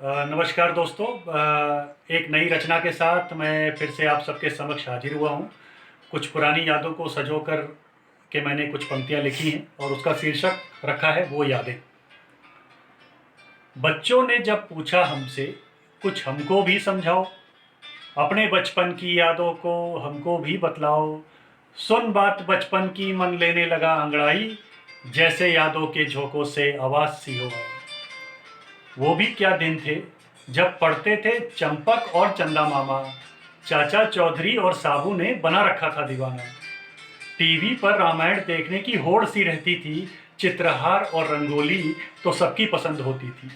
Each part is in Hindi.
नमस्कार दोस्तों। एक नई रचना के साथ मैं फिर से आप सबके समक्ष हाजिर हुआ हूँ। कुछ पुरानी यादों को सँजो कर के मैंने कुछ पंक्तियाँ लिखी हैं और उसका शीर्षक रखा है वो यादें। बच्चों ने जब पूछा हमसे कुछ हमको भी समझाओ, अपने बचपन की यादों को हमको भी बतलाओ। सुन बात बचपन की मन लेने लगा अंगड़ाई, जैसे यादों के झोंकों से आवाज़ सी हो आई। वो भी क्या दिन थे जब पढ़ते थे चंपक और चंदा मामा, चाचा चौधरी और साबू ने बना रखा था दीवाना। टीवी पर रामायण देखने की होड़ सी रहती थी, चित्रहार और रंगोली तो सबकी पसंद होती थी।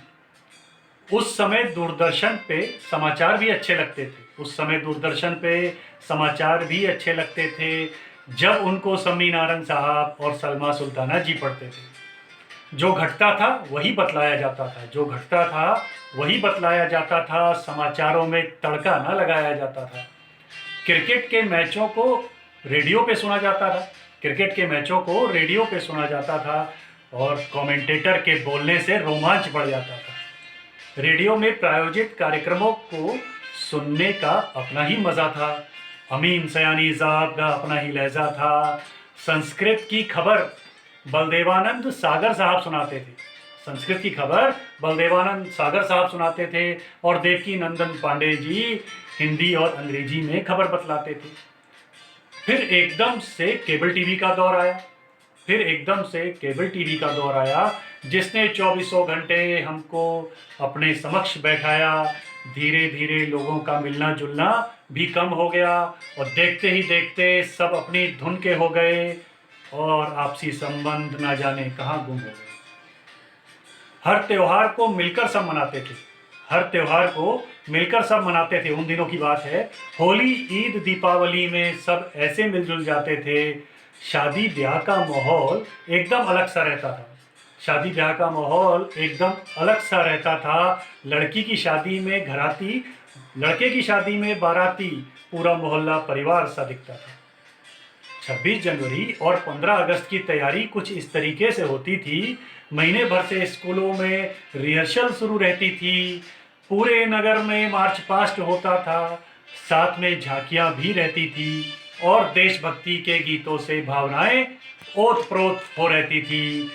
उस समय दूरदर्शन पे समाचार भी अच्छे लगते थे उस समय दूरदर्शन पे समाचार भी अच्छे लगते थे, जब उनको समी नारंग साहब और सलमा सुल्ताना जी पढ़ते थे। जो घटता था वही बतलाया जाता था जो घटता था वही बतलाया जाता था, समाचारों में तड़का न लगाया जाता था। क्रिकेट के मैचों को रेडियो पे सुना जाता था क्रिकेट के मैचों को रेडियो पे सुना जाता था और कमेंटेटर के बोलने से रोमांच बढ़ जाता था। रेडियो में प्रायोजित कार्यक्रमों को सुनने का अपना ही मज़ा था। अमीन सयानी साहब का अपना ही लहजा था। संस्कृत की खबर बलदेवानंद सागर साहब सुनाते थे संस्कृत की खबर बलदेवानंद सागर साहब सुनाते थे और देवकी नंदन पांडे जी हिंदी और अंग्रेजी में खबर बतलाते थे। फिर एकदम से केबल टीवी का दौर आया जिसने चौबीसों घंटे हमको अपने समक्ष बैठाया। धीरे धीरे लोगों का मिलना जुलना भी कम हो गया और देखते ही देखते सब अपनी धुन के हो गए और आपसी संबंध ना जाने कहाँ गुम हो गए। हर त्योहार को मिलकर सब मनाते थे। उन दिनों की बात है, होली ईद दीपावली में सब ऐसे मिलजुल जाते थे। शादी ब्याह का माहौल एकदम अलग सा रहता था। लड़की की शादी में घराती, लड़के की शादी में बाराती, पूरा मोहल्ला परिवार सा दिखता था। 26 जनवरी और 15 अगस्त की तैयारी कुछ इस तरीके से होती थी। महीने भर से स्कूलों में रिहर्सल शुरू रहती थी। पूरे नगर में मार्च पास्ट होता था, साथ में झांकियां भी रहती थी और देशभक्ति के गीतों से भावनाएं ओत-प्रोत हो रहती थी।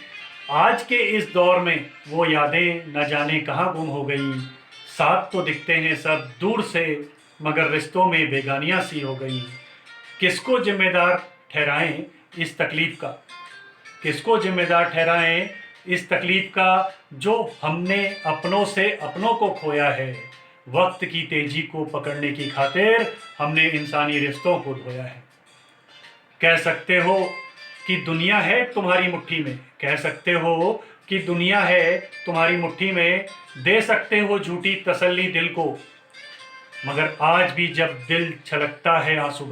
आज के इस दौर में वो यादें न जाने कहाँ गुम हो गई। साथ तो दिखते हैं सब दूर से, मगर रिश्तों में बेगानियां सी हो गई। किसको जिम्मेदार ठहराएं इस तकलीफ का जो हमने अपनों से अपनों को खोया है। वक्त की तेजी को पकड़ने की खातिर हमने इंसानी रिश्तों को धोया है। कह सकते हो कि दुनिया है तुम्हारी मुट्ठी में, दे सकते हो झूठी तसल्ली दिल को, मगर आज भी जब दिल छलकता है आंसू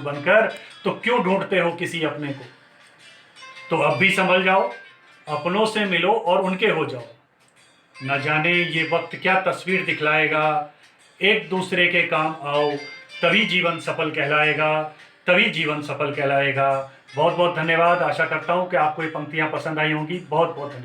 बनकर तो क्यों ढूंढते हो किसी अपने को। तो अब भी संभल जाओ, अपनों से मिलो और उनके हो जाओ। न जाने ये वक्त क्या तस्वीर दिखलाएगा। एक दूसरे के काम आओ, तभी जीवन सफल कहलाएगा। बहुत बहुत धन्यवाद। आशा करता हूँ कि आपको ये पंक्तियाँ पसंद आई होंगी। बहुत बहुत धन्यवाद।